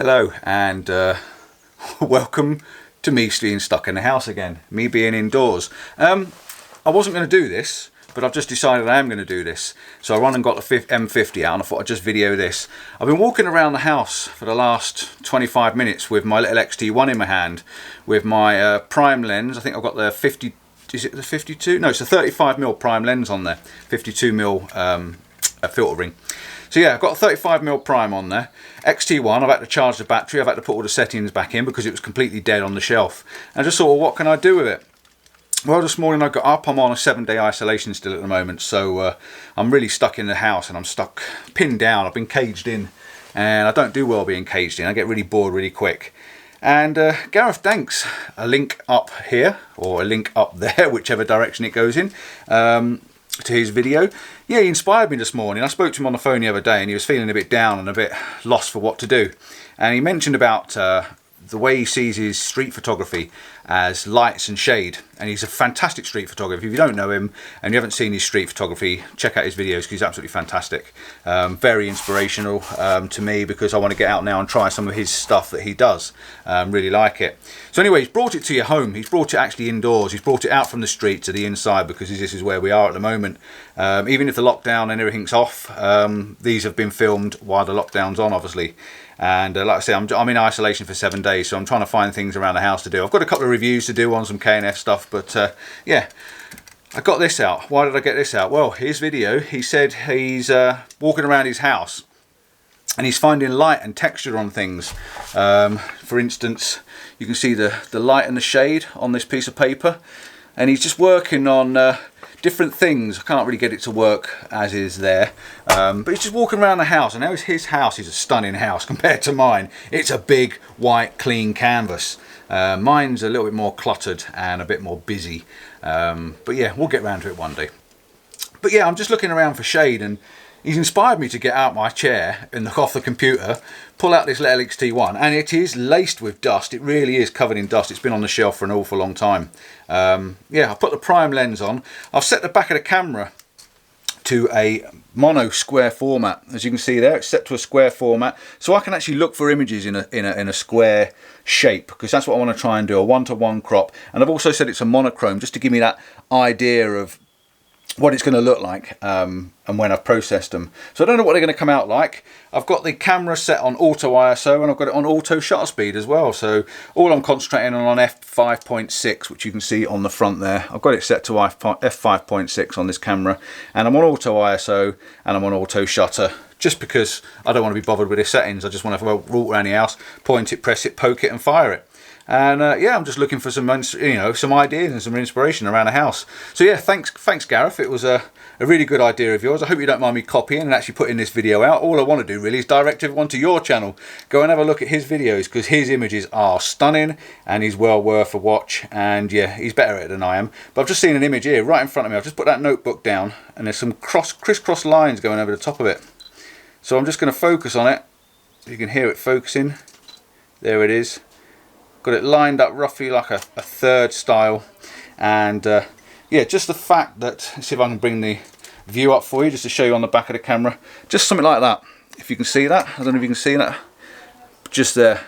Hello and welcome to me being stuck in the house again, me being indoors. I wasn't going to do this, but I've just decided I am going to do this. So I run and got the M50 out and I thought I'd just video this. I've been walking around the house for the last 25 minutes with my little X-T1 in my hand, with my prime lens. I think I've got the 50, is it the 52? No, it's a 35mm prime lens on there, 52mm filter ring. So yeah, I've got a 35mm prime on there. X-T1, I've had to charge the battery, I've had to put all the settings back in because it was completely dead on the shelf. And I just thought, well, what can I do with it? Well, this morning I got up, I'm on a 7-day isolation still at the moment, so I'm really stuck in the house and I'm stuck, pinned down, I've been caged in. And I don't do well being caged in, I get really bored really quick. And Gareth Danks, a link up here, or a link up there, whichever direction it goes in, to his video. Yeah, he inspired me this morning. I spoke to him on the phone the other day and he was feeling a bit down and a bit lost for what to do. And he mentioned about the way he sees his street photography as lights and shade, and he's a fantastic street photographer. If you don't know him and you haven't seen his street photography, check out his videos because he's absolutely fantastic. Very inspirational to me because I want to get out now and try some of his stuff that he does. Really like it. So anyway, he's brought it to your home. He's brought it actually indoors. He's brought it out from the street to the inside because this is where we are at the moment. Even if the lockdown and everything's off, these have been filmed while the lockdown's on, obviously. And like I say, I'm in isolation for 7 days, so I'm trying to find things around the house to do. I've got a couple of reviews to do on some K&F stuff, but yeah, I got this out. Why did I get this out? Well, his video, he said he's walking around his house and he's finding light and texture on things. For instance, you can see the light and the shade on this piece of paper, and he's just working on different things. I can't really get it to work as is there, but he's just walking around the house, and now his house is a stunning house compared to mine. It's a big white clean canvas. Mine's a little bit more cluttered and a bit more busy, but yeah, we'll get around to it one day. But yeah, I'm just looking around for shade, and he's inspired me to get out my chair and look off the computer, pull out this little X-T1, and it is laced with dust. It really is covered in dust. It's been on the shelf for an awful long time. Yeah, I put the prime lens on. I've set the back of the camera to a mono square format. As you can see there, it's set to a square format, so I can actually look for images in a square shape, because that's what I want to try and do, a 1-to-1 crop. And I've also said it's a monochrome, just to give me that idea of what it's going to look like and when I've processed them. So I don't know what they're going to come out like. I've got the camera set on auto ISO and I've got it on auto shutter speed as well. So all I'm concentrating on f5.6, which you can see on the front there. I've got it set to f5.6 on this camera, and I'm on auto ISO and I'm on auto shutter, just because I don't want to be bothered with the settings. I just want to walk around the house, point it, press it, poke it and fire it. And yeah, I'm just looking for some, some ideas and some inspiration around the house. So yeah, thanks Gareth. It was a really good idea of yours. I hope you don't mind me copying and actually putting this video out. All I want to do really is direct everyone to your channel. Go and have a look at his videos, because his images are stunning and he's well worth a watch. And yeah, he's better at it than I am. But I've just seen an image here right in front of me. I've just put that notebook down and there's some crisscross lines going over the top of it. So I'm just going to focus on it. You can hear it focusing. There it is. Got it lined up roughly like a third style, and yeah, just the fact that, let's see if I can bring the view up for you just to show you on the back of the camera, just something like that. If you can see that, I don't know if you can see that, just there.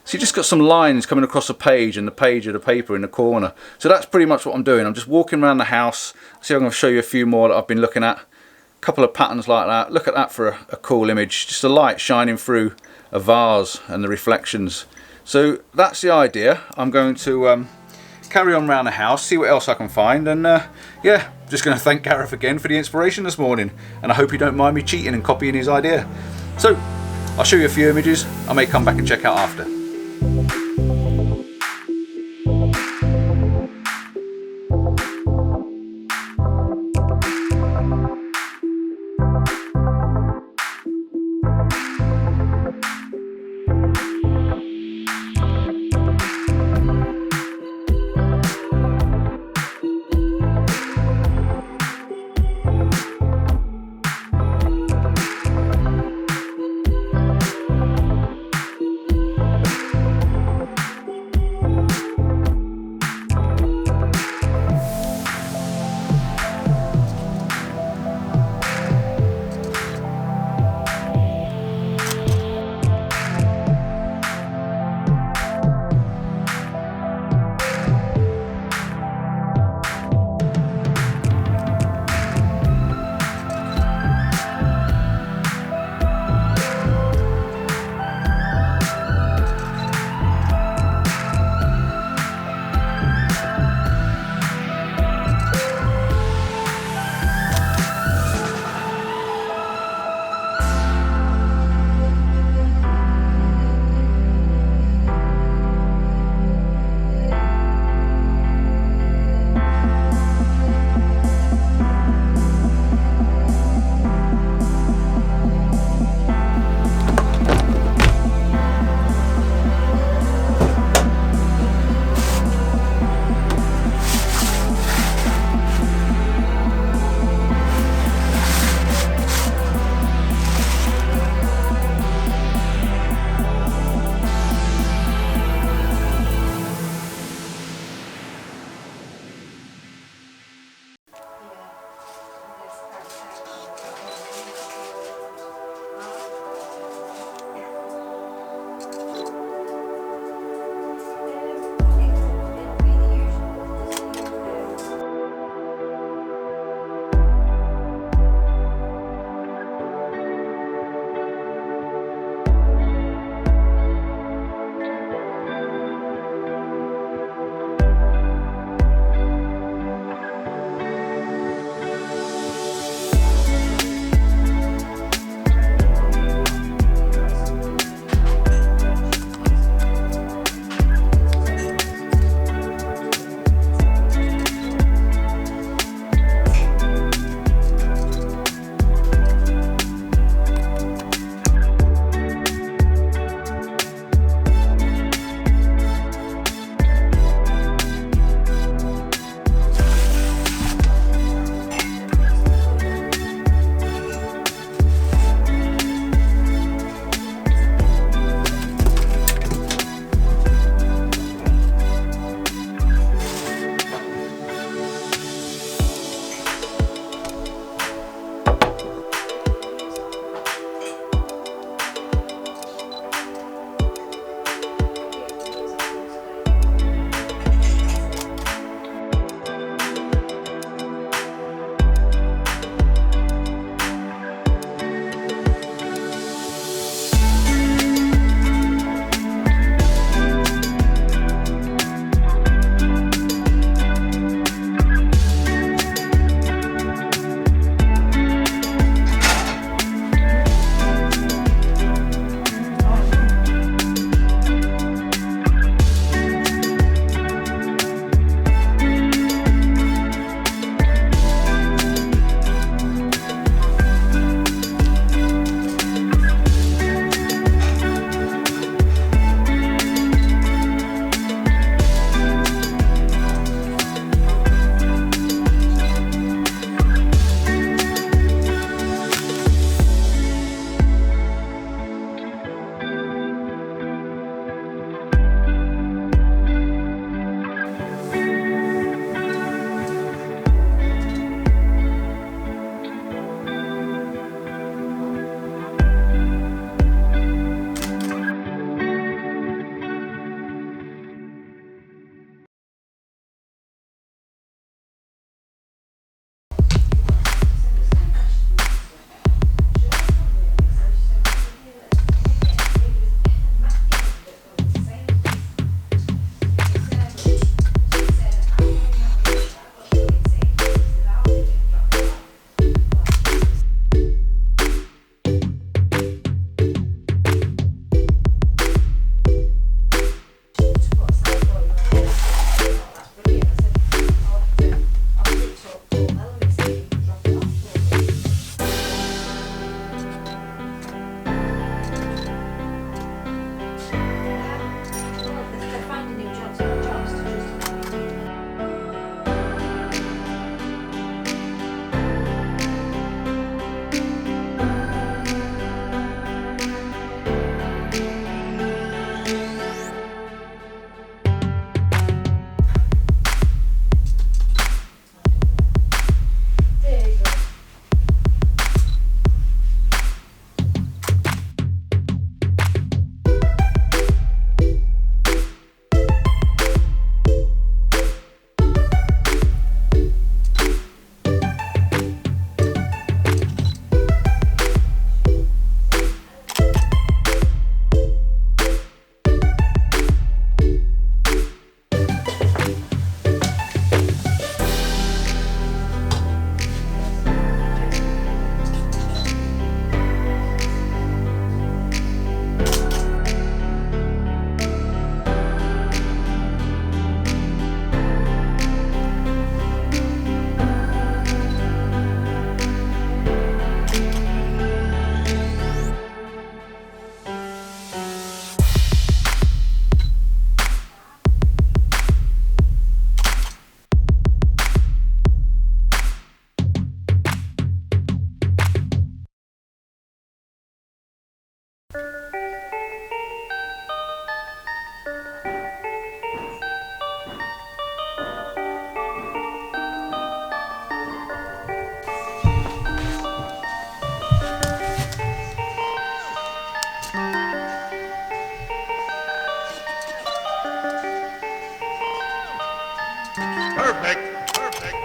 So you just got some lines coming across the page and the page of the paper in the corner. So that's pretty much what I'm doing. I'm just walking around the house. See if I'm going to show you a few more that I've been looking at. A couple of patterns like that. Look at that for a cool image. Just the light shining through a vase and the reflections. So that's the idea. I'm going to carry on around the house, see what else I can find, and yeah, just going to thank Gareth again for the inspiration this morning, and I hope you don't mind me cheating and copying his idea. So I'll show you a few images. I may come back and check out after. Perfect. Perfect.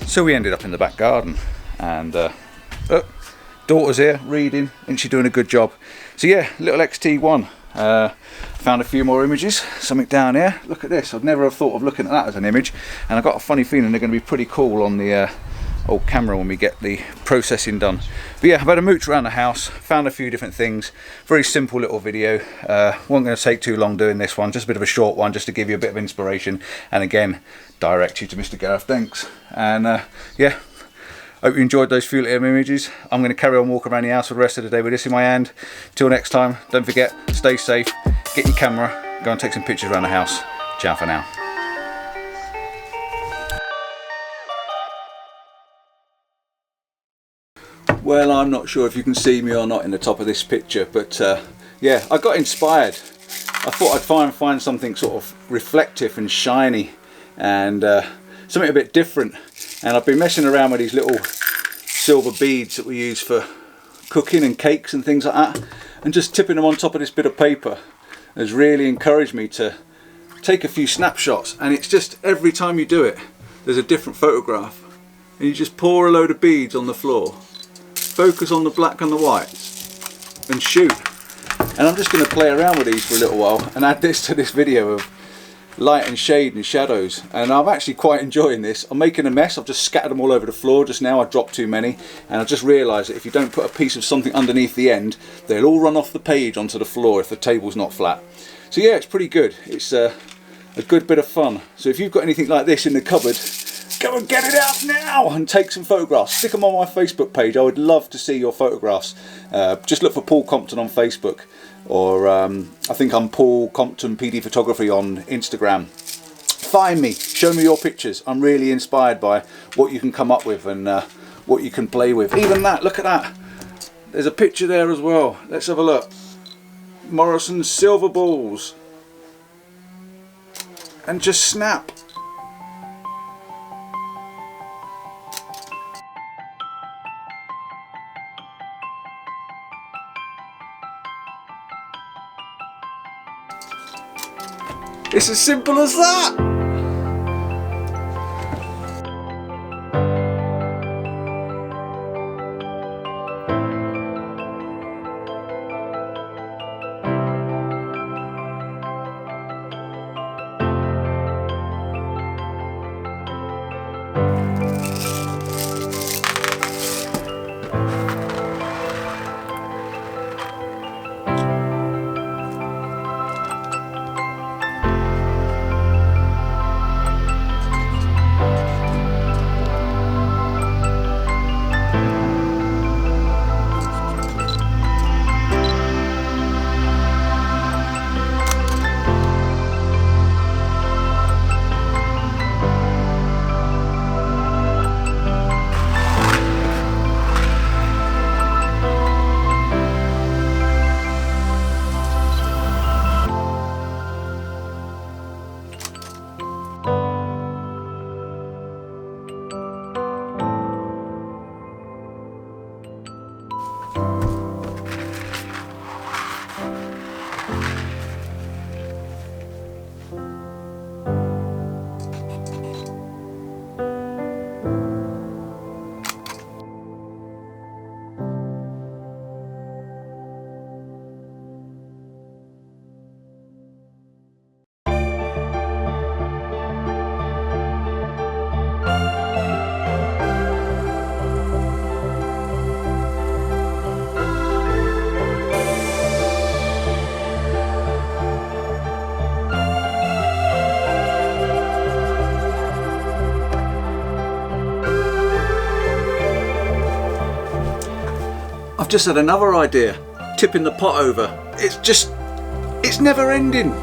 So we ended up in the back garden, and daughter's here reading, and she's doing a good job. So yeah, little XT1. Found a few more images, something down here. Look at this. I'd never have thought of looking at that as an image, and I've got a funny feeling they're going to be pretty cool on the old camera when we get the processing done. But yeah, I've had a mooch around the house, found a few different things. Very simple little video. Wasn't going to take too long doing this one, just a bit of a short one, just to give you a bit of inspiration, and again direct you to Mr. Gareth Danks. And yeah, hope you enjoyed those few little images. I'm going to carry on walking around the house for the rest of the day with this in my hand. Till next time, don't forget, stay safe, get your camera, go and take some pictures around the house. Ciao for now. Well, I'm not sure if you can see me or not in the top of this picture, but yeah, I got inspired. I thought I'd find something sort of reflective and shiny, and something a bit different. And I've been messing around with these little silver beads that we use for cooking and cakes and things like that, and just tipping them on top of this bit of paper has really encouraged me to take a few snapshots. And it's just every time you do it, there's a different photograph, and you just pour a load of beads on the floor, focus on the black and the whites, and shoot. And I'm just going to play around with these for a little while and add this to this video of light and shade and shadows, and I'm actually quite enjoying this. I'm making a mess. I've just scattered them all over the floor just now. I dropped too many, and I just realised that if you don't put a piece of something underneath the end, they'll all run off the page onto the floor if the table's not flat. So yeah, it's pretty good. It's a good bit of fun. So if you've got anything like this in the cupboard, go and get it out now and take some photographs. Stick them on my Facebook page. I would love to see your photographs. Just look for Paul Compton on Facebook, or I think I'm Paul Compton PDphotography on Instagram. Find me, show me your pictures. I'm really inspired by what you can come up with and what you can play with. Even that, look at that. There's a picture there as well. Let's have a look. Morrison's silver balls. And just snap. It's as simple as that! I've just had another idea, tipping the pot over. It's never ending.